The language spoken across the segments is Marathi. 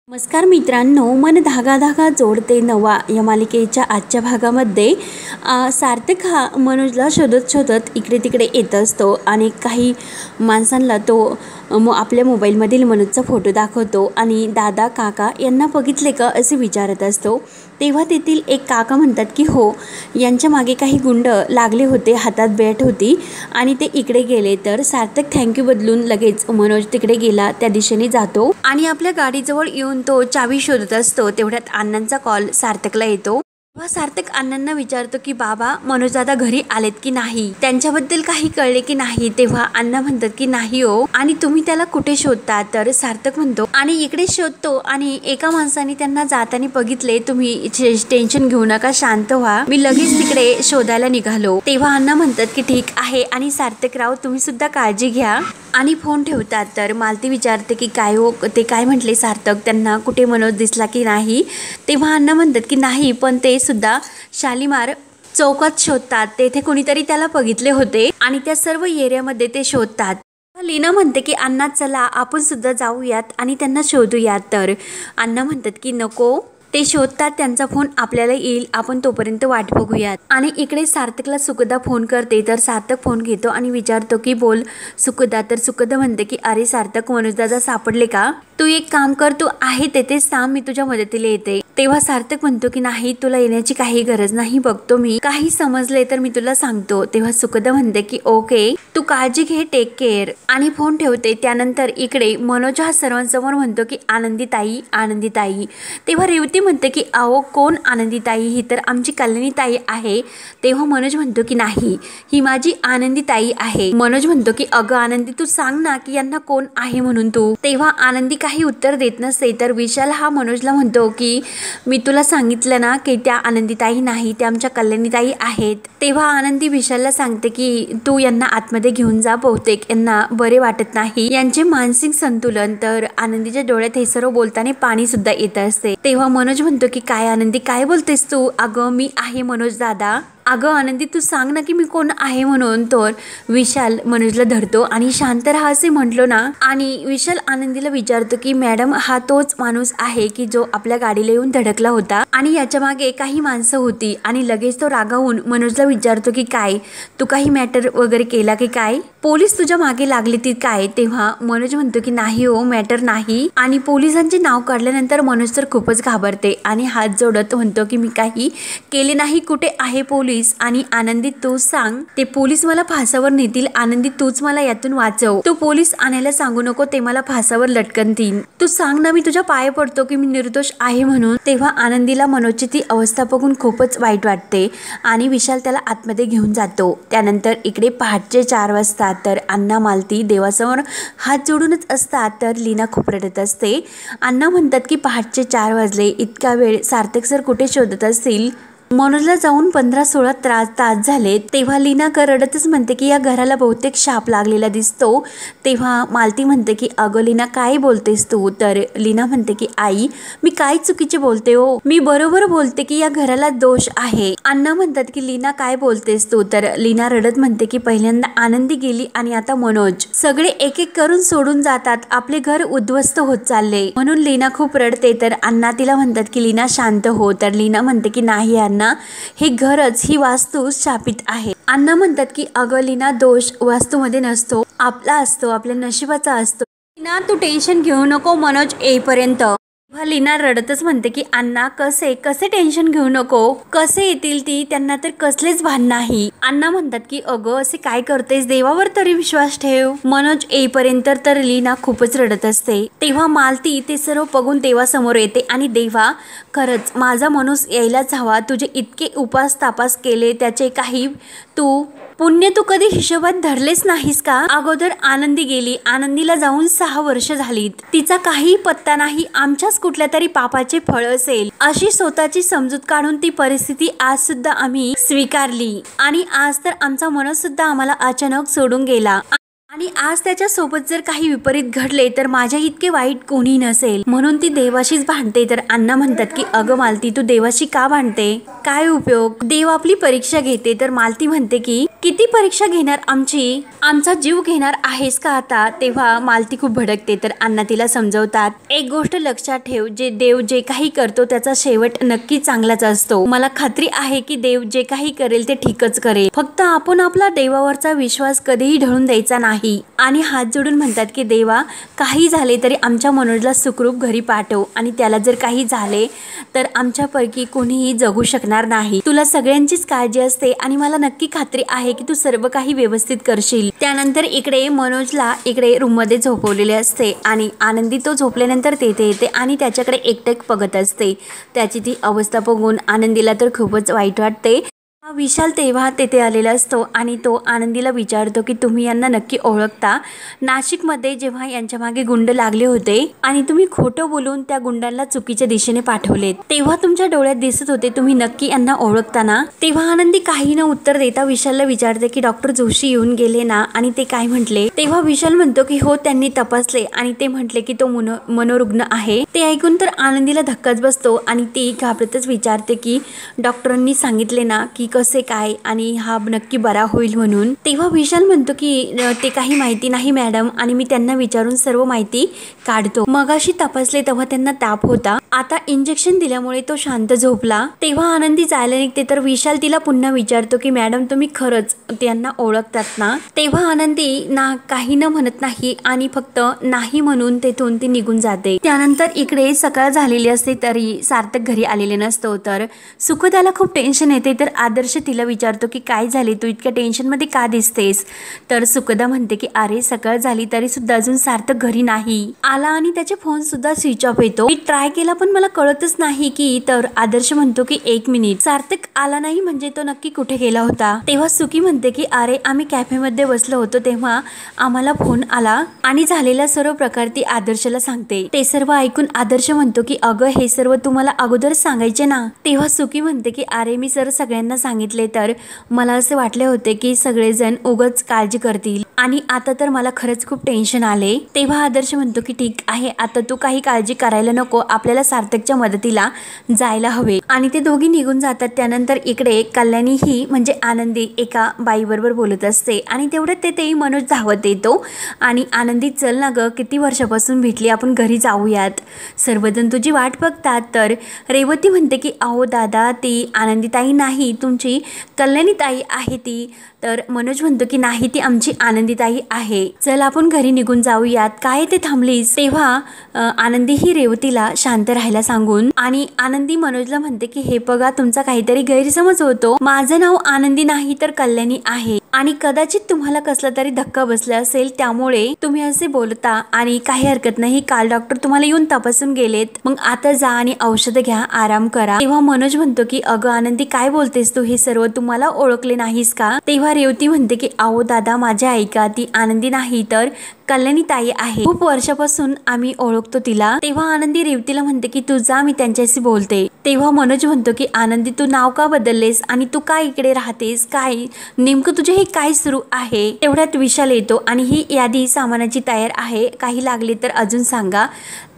नमस्कार मित्रांनो, मन धागा धागा जोडते नवा या मालिकेच्या आजच्या भागामध्ये सार्थक हा मनोजला शोधत शोधत इकडे तिकडे येत असतो आणि काही माणसांना तो आपल्या मोबाईलमधील मनोजचा फोटो दाखवतो आणि दादा काका यांना बघितले का असे विचारत असतो। तेव्हा तेथील एक काका म्हणतात की हो, यांच्या मागे काही गुंड लागले होते, हातात बॅट होती आणि ते इकडे गेले। तर सार्थक थँक्यू बदलून लगेच मनोज तिकडे गेला त्या दिशेने जातो आणि आपल्या गाडीजवळ येऊन तो चावी शोधत असतो। तेवढ्यात अण्णांचा कॉल सार्थकला येतो। तेव्हा सार्थक अण्णांना विचारतो की बाबा, मनोज दादा घरी आलेत की नाही, त्यांच्याबद्दल काही कळले की नाही। तेव्हा अण्णा म्हणतात की नाही हो, आणि तुम्ही त्याला कुठे शोधता? तर सार्थक म्हणतो आणि इकडे शोधतो आणि एका माणसाने त्यांना जाताना बघितले, तुम्ही टेन्शन घेऊ नका, शांत व्हा, मी लगेच तिकडे शोधायला निघालो। तेव्हा अण्णा म्हणतात की ठीक आहे आणि सार्थकराव तुम्ही सुद्धा काळजी घ्या आणि फोन ठेवतात। तर मालती विचारते की काय हो, ते काय म्हटले सार्थक, त्यांना कुठे मनोज दिसला की नाही? तेव्हा अण्णा म्हणतात की नाही, पण ते सुद्धा शालीमार चौकात शोधतात, तेथे कोणीतरी त्याला बघितले होते आणि त्या सर्व एरियामध्ये ते शोधतात। लीना म्हणते की अण्णा चला आपण सुद्धा जाऊयात आणि त्यांना शोधूयात। तर अण्णा म्हणतात की नको, ते शोधतात, त्यांचा फोन आपल्याला येईल, आपण तोपर्यंत वाट बघूयात। आणि इकडे सार्थकला सुखदा फोन करते। तर सार्थक फोन घेतो आणि विचारतो की बोल सुखदा। तर सुखदा म्हणते की अरे सार्थक, मनोज दादा सापडले का? तू एक काम कर, तू आहे तेथे सांग, मी तुझ्या मदतीला येते। तेव्हा सार्थक म्हणतो की नाही, तुला येण्याची काही गरज नाही, बघतो मी, काही समजले तर मी तुला सांगतो। तेव्हा सुखदा म्हणते की ओके, तू काळजी घे, टेक केअर, आणि फोन ठेवते। त्यानंतर इकडे मनोज हा सर्वांसमोर म्हणतो की आनंदीताई आनंदीताई। तेव्हा रेवती म्हणते की अहो कोण आनंदीताई, ही तर आमची कल्याणीताई आहे। तेव्हा मनोज म्हणतो की नाही, ही माझी आनंदीताई आहे। मनोज म्हणतो की अगं आनंदी, तू सांग ना की यांना कोण आहे म्हणून तू। तेव्हा आनंदी काही उत्तर देत नसते। तर विशाल हा मनोजला म्हणतो की मी तुला सांगितलं ना की त्या आनंदीताई नाही, त्या आमच्या कल्याणीताई आहेत। तेव्हा आनंदी विशालला सांगते की तू यांना आतमध्ये घेऊन जा, बहुतेक यांना बरे वाटत नाही, यांचे मानसिक संतुलन। तर आनंदीच्या डोळ्यात हे सर्व बोलताना पाणी सुद्धा येत असते। तेव्हा मनोज म्हणतो की काय आनंदी, काय बोलतेस तू? अगं मी आहे मनोज दादा, अगं आनंदी तू सांग ना की मी कोण आहे म्हणून। तर विशाल मनोजला धरतो आणि शांत राहा असे म्हटलो ना। आणि विशाल आनंदीला विचारतो की मॅडम, हा तोच माणूस आहे की जो आपल्या गाडीला येऊन धडकला होता आणि याच्या मागे काही माणसं होती। आणि लगेच तो रागावून मनोजला विचारतो की काय, तू काही मॅटर वगैरे केला की काय? पोलीस तुझ्या मागे लागले ती काय? तेव्हा मनोज म्हणतो की नाही हो, मॅटर नाही। आणि पोलिसांचे नाव काढल्यानंतर मनोज तर खूपच घाबरते आणि हात जोडत म्हणतो की मी काही केले नाही, कुठे आहे पोलीस? आणि आनंदी तू सांग, ते पोलीस मला फासावर नेतील, आनंदी तूच मला यातून वाचव, तू पोलीस आणायला सांगू नको, ते मला फासावर लटकनतील, तू सांग ना, मी तुझ्या पाय पडतो की मी निर्दोष आहे म्हणून। तेव्हा आनंदीला मनोजची ती अवस्था बघून खूपच वाईट वाटते आणि विशाल त्याला आतमध्ये घेऊन जातो। त्यानंतर इकडे पहाटचे 4 वाजता तर अण्णा मालती देवासमोर हात जोडूनच असतात। तर लीना खूप रडत असते। अण्णा म्हणतात की पहाटचे 4 वाजले, इतका वेळ सार्थक सर कुठे शोधत असतील? मनोजला जाऊन 15-16 तास झाले। तेव्हा लीना रडतच म्हणते की या घराला बहुतेक शाप लागलेला दिसतो। तेव्हा मालती म्हणते की अगं लीना, काय बोलतेस तू? तर लीना म्हणते की आई, मी काय चुकीचे बोलते हो, मी बरोबर बोलते की या घराला दोष आहे। अण्णा म्हणतात की लीना काय बोलतेस तू? तर लीना रडत म्हणते की पहिल्यांदा आनंदी गेली आणि आता मनोज, सगळे एक एक करून सोडून जातात, आपले घर उद्ध्वस्त होत चालले, म्हणून लीना खूप रडते। तर अण्णा तिला म्हणतात की लीना शांत हो। तर लीना म्हणते की नाही अण्णा, हे घरच, ही वास्तू शापित आहे। अण्णा म्हणतात की अगं लीना, दोष वास्तूमध्ये नसतो, आपला असतो, आपल्या नशिबाचा असतो, लीना तू टेन्शन घेऊ नको मनोज येईपर्यंत। लीना रडतच म्हणते की अण्णा कसे टेन्शन घेऊ नको, कसे येतील ती, त्यांना तर कसलेच भान नाही। अण्णा म्हणतात की अगं असे काय करतेस, देवावर तरी विश्वास ठेव, मनोज येईपर्यंत। तर लीना खूपच रडत असते। तेव्हा मालती ते सर्व बघून देवासमोर येते आणि देवा, खरंच माझा माणूस यायलाच हवा, तुझे इतके उपास तापास केले, त्याचे काही पुण्य तू कधी हिशोबात धरलेच नाहीस का? अगोदर आनंदी गेली, आनंदीला जाऊन 6 वर्ष झालीत, तिचा काही पत्ता नाही, आमच्याच कुठल्या तरी पापाचे फळ असेल, अशी स्वतःची समजूत काढून ती परिस्थिती आज सुद्धा आम्ही स्वीकारली आणि आज तर आमचा मनोज सुद्धा आम्हाला अचानक सोडून गेला आणि आज त्याच्या सोबत जर काही विपरीत घडले तर माझ्या इतके वाईट कोणी नसेल, म्हणून ती देवाशीच भांडते। तर अण्णा म्हणतात की अगं मालती, तू देवाशी का भांडते? काय उपयोग, देव आपली परीक्षा घेते. तर मालती म्हणते की किती परीक्षा घेणार आमची, आमचा जीव घेणार आहेस का आता. तेव्हा मालती खूप भडकते. तर अण्णा तिला समजवतात, एक गोष्ट लक्षात ठेव, जे देव जे काही करतो त्याचा शेवट नक्की चांगलाच असतो. मला खात्री आहे की देव जे काही करेल ते ठीकच करेल, फक्त आपण आपला देवावरचा विश्वास कधीही ढळून द्यायचा नाही. आणि हात जोडून म्हणतात की देवा, काही झाले तरी आमच्या मनोजला सुखरूप घरी पाठव, आणि त्याला जर काही झाले तर आमच्यापैकी कोणीही जगू शकणार नाही. तुला सगळ्यांचीच काळजी असते आणि मला नक्की खात्री आहे की तू सर्व काही व्यवस्थित करशील. त्यानंतर इकडे मनोजला इकडे रूम मध्ये झोपवलेले असते आणि आनंदी तो झोपल्यानंतर तेथे येते आणि त्याच्याकडे एकटक बघत असते. त्याची ती अवस्था बघून आनंदीला तर खूपच वाईट वाटते. विशाल तेव्हा तेथे आलेला असतो आणि तो आनंदीला विचारतो की तुम्ही यांना नक्की ओळखता. नाशिकमध्ये जेव्हा यांच्या मागे गुंड लागले होते आणि तुम्ही खोटं बोलून त्या गुंडांना चुकीच्या दिशेने पाठवले, तेव्हा तुमच्या डोळ्यात दिसत होते, तुम्ही नक्की यांना ओळखता ना. तेव्हा आनंदी काही न उत्तर देता विशालला विचारते की डॉक्टर जोशी येऊन गेले ना आणि ते काय म्हटले. तेव्हा विशाल म्हणतो की हो, त्यांनी तपासले आणि ते म्हटले की तो मनोरुग्ण आहे. ते ऐकून तर आनंदीला धक्काच बसतो आणि ती घाबरतच विचारते की डॉक्टरांनी सांगितले ना की कसे काय आणि हा नक्की बरा होईल म्हणून. तेव्हा विशाल म्हणतो की ते काही माहिती नाही मॅडम, आणि मी त्यांना विचारून सर्व माहिती काढतो. मगाशी तपासले तेव्हा त्यांना ताप होता, आता इंजेक्शन दिल्यामुळे तो शांत झोपला. तेव्हा आनंदी जायला निघते तर विशाल तिला पुन्हा विचारतो की मॅडम तुम्ही खरंच त्यांना ओळखतात ना. तेव्हा आनंदी ना काही न म्हणत नाही आणि फक्त नाही म्हणून तेथून ती निघून जाते. त्यानंतर इकडे सकाळ झालेली असते तरी सार्थक घरी आलेले नसतो. तर सुखदाला खूप टेन्शन येते. तर आदर्श तिला विचारतो की काय झाले, तू इतक्या टेन्शन मध्ये का दिसतेस. तर सुखदा म्हणते की अरे सकाळ झाली तरी सुद्धा अजून सार्थक घरी नाही आला आणि त्याचे फोन सुद्धा स्विच ऑफ येतो. मी ट्राय केला पण मला कळतच नाही की. तर आदर्श म्हणतो की एक मिनिट, सार्थक आला नाही म्हणजे तो नक्की कुठे गेला होता. तेव्हा सुखी म्हणते की अरे आम्ही कॅफे मध्ये बसलो होतो तेव्हा आम्हाला फोन आला आणि झालेला सर्व प्रकार ती आदर्शला सांगते. ते सर्व ऐकून आदर्श म्हणतो की अगं हे सर्व तुम्हाला अगोदर सांगायचे ना. तेव्हा सुखी म्हणते की अरे मी सांगितले तर मला असे वाटले होते की सगळेजण उगाच काळजी करतील आणि आता तर मला खरंच खूप टेन्शन आले. तेव्हा आदर्श म्हणतो की ठीक आहे, आता तू काही काळजी करायला नको, आपल्याला सार्थकच्या मदतीला जायला हवे. आणि ते दोघी निघून जातात. त्यानंतर इकडे कल्याणी ही म्हणजे आनंदी एका बाईबरोबर बोलत असते आणि तेवढ्यात तेही मनोज धावत येतो आणि आनंदी चल ना ग, किती वर्षापासून भेटली, आपण घरी जाऊयात, सर्वजण तुझी वाट बघतात. तर रेवती म्हणते की अहो दादा ती आनंदी ताई नाही, तुमची कल्याणी ताई आहे ती. तर मनोज म्हणतो की नाही ती आमची आनंदी ताई आहे, चल आपण घरी निघून जाऊयात, काय ते थांबलीस. तेव्हा आनंदी ही रेवतीला शांत राहायला सांगून आणि आनंदी मनोजला म्हणते की हे बघा तुमचा काहीतरी गैरसमज होतो, माझं नाव आनंदी नाही तर कल्याणी आहे आणि कदाचित तुम्हाला कसला तरी धक्का बसला असेल त्यामुळे तुम्ही असे बोलता आणि काही हरकत नाही, काल डॉक्टर तुम्हाला येऊन तपासून गेलेत, मग आता जा आणि औषध घ्या, आराम करा. तेव्हा मनोज म्हणतो की अगं आनंदी काय बोलतेस तू, हे सर्व तुम्हाला ओळखले नाहीस का. तेव्हा रेवती म्हणते की अहो दादा माझ्या ऐका, ती आनंदी नाही तर कल्याणी ताई आहे, खूप वर्षापासून आम्ही ओळखतो तिला. तेव्हा आनंदी रेवतीला म्हणते की तू जा, मी त्यांच्याशी बोलते. तेव्हा मनोज म्हणतो की आनंदी तू नाव का बदललेस आणि तू काय इकडे राहतेस, काय नेमकं तुझे हे काय सुरू आहे. तेवढ्यात विशाल येतो आणि ही यादी सामानाची तयार आहे, काही लागले तर अजून सांगा.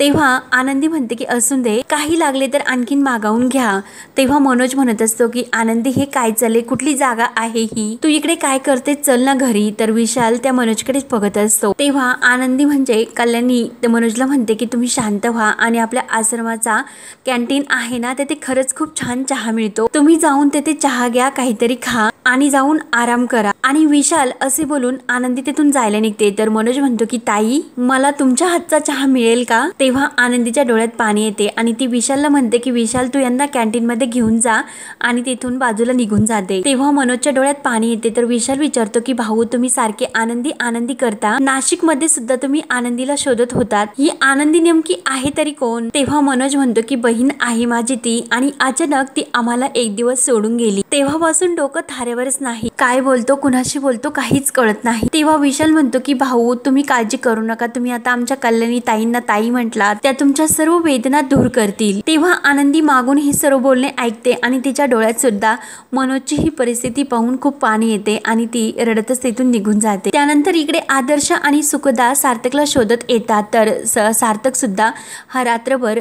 तेव्हा आनंदी म्हणते की असून दे, काही लागले तर आणखीन मागवून घ्या. तेव्हा मनोज म्हणत असतो की आनंदी हे काय चालले, कुठली जागा आहे ही, तू इकडे काय करते, चल ना घरी. तर विशाल त्या मनोजकडेच बघत असतो. तेव्हा आनंदी म्हणजे कल्याणी मनोजला म्हणते की तुम्ही शांत व्हा आणि आपल्या आश्रमाचा कॅन्टीन आहे ना, तेथे खरंच खूप छान चहा मिळतो, तुम्ही जाऊन तेथे चहा घ्या, काहीतरी खा आणि जाऊन आराम करा. आणि विशाल असे बोलून आनंदी तेथून जायला निघते. तर मनोज म्हणतो की ताई मला तुमच्या हातचा चहा मिळेल का. तेव्हा आनंदीच्या डोळ्यात पाणी येते आणि ती विशालला म्हणते की विशाल तू यांना कॅन्टीन मध्ये घेऊन जा आणि तिथून बाजूला निघून जाते. तेव्हा मनोजच्या डोळ्यात पाणी येते. तर विशाल विचारतो की भाऊ तुम्ही सारखे आनंदी आनंदी करता, नाशिक मध्ये सुद्धा तुम्ही आनंदीला शोधत होतात, ही आनंदी नेमकी आहे तरी कोण. तेव्हा मनोज म्हणतो की बहीण आहे माझी ती आणि अचानक ती आम्हाला एक दिवस सोडून गेली, तेव्हापासून डोकं थाऱ्यावरच नाही, काय बोलतो कुणाशी बोलतो काहीच कळत नाही. तेव्हा विशाल म्हणतो की भाऊ तुम्ही काळजी करू नका, तुम्ही आता आमच्या कल्याणी ताईंना ताई म्हटला वाटला त्या तुमच्या सर्व वेदना दूर करतील। तेव्हा आनंदी मागून हे सर्व बोलणे ऐकते आणि तिच्या डोळ्यात सुद्धा मनोजची ही परिस्थिती पाहून खूप पाणी येते आणि ती रडतच तिथून निघून जाते। त्यानंतर इकडे आदर्श आणि सुखदा सार्थकला शोधत येतात, तर सार्थक सुद्धा हा रात्रभर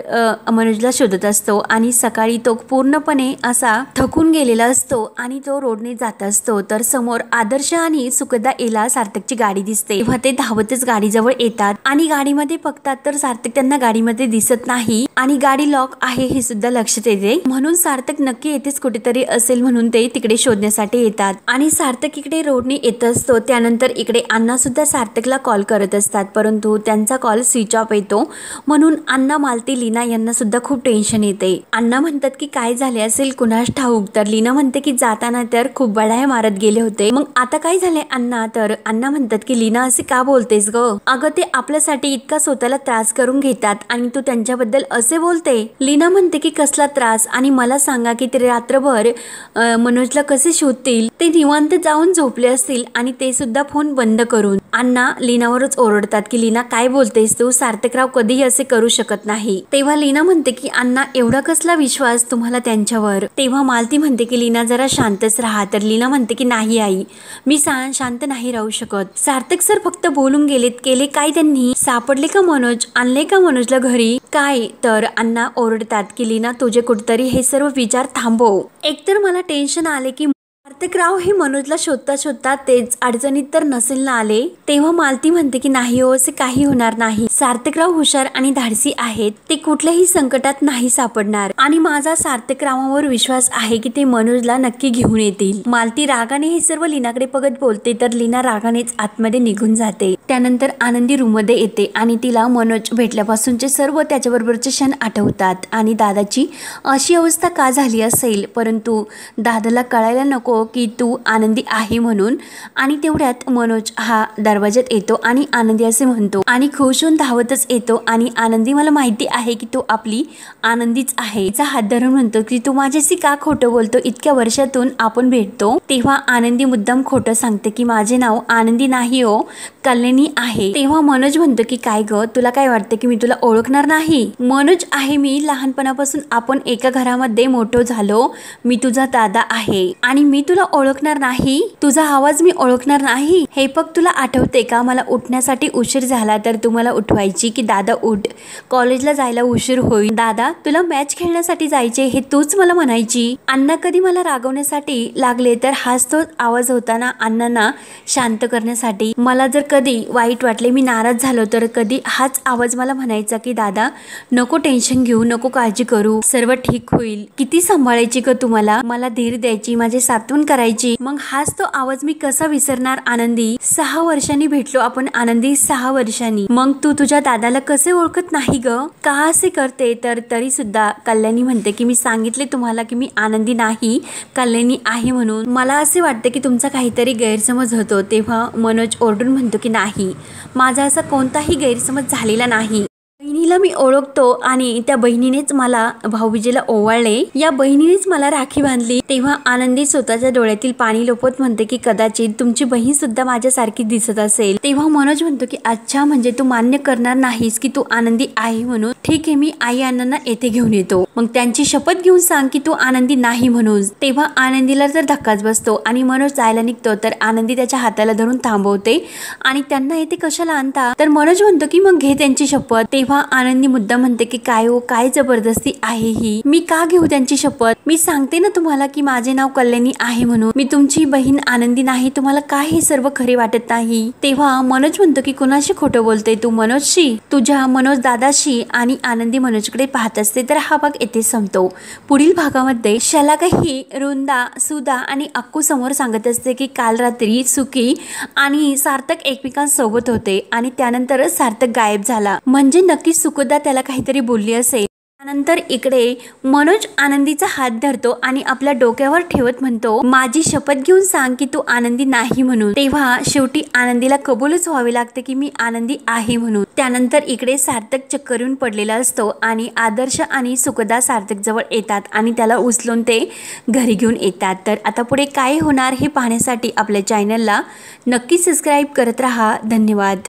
मनोजला शोधत असतो आणि सकाळी तो पूर्णपणे असा थकून गेलेला असतो आणि तो रोडने जात असतो। तर समोर आदर्श आणि सुखदा याला सार्थकची गाडी दिसते, तेव्हा ते धावतच गाडीजवळ येतात आणि गाडीमध्ये बघतात तर सार्थक त्यांना गाडीमध्ये दिसत नाही आणि गाडी लॉक आहे हे सुद्धा लक्षात येते, म्हणून सार्थक नक्की येथेच कुठेतरी असेल म्हणून ते तिकडे शोधण्यासाठी येतात आणि सार्थक इकडे रोडने येत असतो। त्यानंतर इकडे अण्णा सुद्धा सार्थकला कॉल करत असतात, परंतु त्यांचा कॉल स्विच ऑफ येतो, म्हणून अण्णा, मालती, लीना यांना सुद्धा खूप टेन्शन येते। अण्णा म्हणतात की काय झाले असेल कुणास ठाऊक, तर लीना म्हणते की जाताना तर खूप बडाया मारत गेले होते, मग आता काय झाले अण्णा? तर अण्णा म्हणतात की लीना असे का बोलतेस ग? अगं ते आपल्यासाठी इतका स्वतःला त्रास करून घेतात आणि तू त्यांच्याबद्दल असे बोलते। लीना म्हणते की कसला त्रास, आणि मला सांगा की ते रात्रभर मनोजला कसे शोधतील? ते निवांत जाऊन झोपले असतील आणि ते सुद्धा फोन बंद करून। अण्णा लीनावरच ओरडतात की लीना काय बोलतेस तू? सार्थकराव कधीही असे करू शकत नाही। तेव्हा लीना म्हणते की अण्णा एवढा कसला विश्वास तुम्हाला त्यांच्यावर? तेव्हा मालती म्हणते की लीना जरा शांतच राहा, तर लीना म्हणते की नाही आई, मी शांत नाही राहू शकत। सार्थक सर फक्त बोलून गेलेत, केले काय त्यांनी? सापडले का मनोज? आणले का मनोजला घरी? काय? तर अण्णा ओरडतात की लीना तुझे कुठतरी हे सर्व विचार थांबव, एकतर मला टेन्शन आले की सार्थकराव हे मनोजला शोधता शोधता तेच अडचणीत तर नसेल ना आले। तेव्हा मालती म्हणते की नाही हो, असे काही होणार नाही, सार्थकराव हुशार आणि धाडसी आहेत, ते कुठल्याही संकटात नाही सापडणार आणि माझा सार्थकरावांवर विश्वास आहे की ते मनोजला नक्की घेऊन येतील। मालती रागाने हे सर्व लीनाकडे बघत बोलते, तर लीना रागानेच आतमध्ये निघून जाते। त्यानंतर आनंदी रूम मध्ये येते आणि तिला मनोज भेटल्यापासूनचे सर्व त्याच्याबरोबरचे क्षण आठवतात आणि दादाची अशी अवस्था का झाली असेल, परंतु दादाला कळायला नको की तू आनंदी आहे म्हणून। आणि तेवढ्यात मनोज हा दरवाजात येतो आणि आनंदी असे म्हणतो आणि खुश होऊन धावतच येतो आणि आनंदी मला माहिती आहे की तू आपली आनंदीच आहे, तिचा हात धरून म्हणतो की तू माझ्याशी का खोटं बोलतो, इतक्या वर्षातून आपण भेटतो। तेव्हा आनंदी मुद्दाम खोटं सांगते की माझे नाव आनंदी नाही हो, कल्याणी आहे। तेव्हा मनोज म्हणतो की काय ग, तुला काय वाटतं की मी तुला ओळखणार नाही? मनोज आहे मी, लहानपणापासून आपण एका घरामध्ये मोठं झालो, मी तुझा दादा आहे आणि मी तुला ओळखणार नाही? तुझा आवाज मी ओळखणार नाही? हे बघ तुला आठवते का, मला उठण्यासाठी उशीर झाला तर तू मला उठवायची की दादा उठ, कॉलेजला जायला उशीर होईल, दादा तुला मॅच खेळण्यासाठी जायचे हे तूच मला म्हणायची। अण्णा कधी मला रागवण्यासाठी लागले तर हाच तो आवाज होता ना अण्णांना शांत करण्यासाठी। मला जर कधी वाईट वाटले, मी नाराज झालो तर कधी हाच आवाज मला म्हणायचा की दादा नको टेन्शन घेऊ, नको काळजी करू, सर्व ठीक होईल। किती सांभाळायची ग तुम्हाला, मला धीर द्यायची, माझे सात्वन करायची, मग हाच तो आवाज मी कसा विसरणार आनंदी? 6 वर्षांनी भेटलो आपण आनंदी, 6 वर्षांनी, मग तू तुझ्या दादाला कसे ओळखत नाही ग? का असे करते? तर तरी सुद्धा कल्याणी म्हणते की मी सांगितले तुम्हाला की मी आनंदी नाही, कल्याणी आहे म्हणून, मला असे वाटते की तुमचा काहीतरी गैरसमज होतो। तेव्हा मनोज ओरडून म्हणतो की नाही, माझा असा कोणताही गैरसमज झालेला नाही, बहिणीला मी ओळखतो आणि त्या बहिणीनेच मला भाऊबीजेला ओवाळले, या बहिणीनेच मला राखी बांधली। तेव्हा आनंदी स्वतःच्या डोळ्यातील पाणी लोपत म्हणते की कदाचित तुमची बहीण सुद्धा माझ्यासारखी दिसत असेल। तेव्हा मनोज म्हणतो की अच्छा, म्हणजे तू मान्य करणार नाहीस की तू आनंदी आहे म्हणून? ठीक आहे, मी आई अण्णांना येथे घेऊन येतो, मग त्यांची शपथ घेऊन सांग की तू आनंदी नाही म्हणून। तेव्हा आनंदीला तर धक्काच बसतो आणि मनोज जायला निघतो, तर आनंदी त्याच्या हाताला धरून थांबवते आणि त्यांना येथे कशाला आणता? तर मनोज म्हणतो की मग घे त्यांची शपथ। तेव्हा आनंदी मुद्दा म्हणते की काय हो, काय जबरदस्ती आहे ही, मी का घेऊ त्यांची शपथ? मी सांगते ना तुम्हाला की माझे नाव कल्याणी आहे म्हणून, मी तुमची बहीण आनंदी नाही, तुम्हाला काय हे सर्व खरे वाटत नाही? तेव्हा मनोज म्हणतो की कुणाशी खोटं बोलते तू? मनोजशी, तुझ्या मनोज दादाशी। आणि आनंदी मनोजकडे पाहत असते। तर हा भाग येथे संपतो। पुढील भागामध्ये शलाकाही रुंदा, सुधा आणि अक्कू समोर सांगत असते की काल रात्री सुकी आणि सार्थक एकमेकांसोबत होते आणि त्यानंतरच सार्थक गायब झाला, म्हणजे नक्की सुखदा त्याला काहीतरी बोलली असेल। त्यानंतर इकडे मनोज आनंदीचा हात धरतो आणि आपल्या डोक्यावर ठेवत म्हणतो माझी शपथ घेऊन सांग की तू आनंदी नाही म्हणून। तेव्हा शेवटी आनंदीला कबूलच व्हावे लागते की मी आनंदी आहे म्हणून। त्यानंतर इकडे सार्थक चक्करून पडलेला असतो आणि आदर्श आणि सुखदा सार्थक जवळ येतात आणि त्याला उचलून ते घरी घेऊन येतात। तर आता पुढे काय होणार हे पाहण्यासाठी आपल्या चॅनलला नक्की सबस्क्राईब करत राहा। धन्यवाद।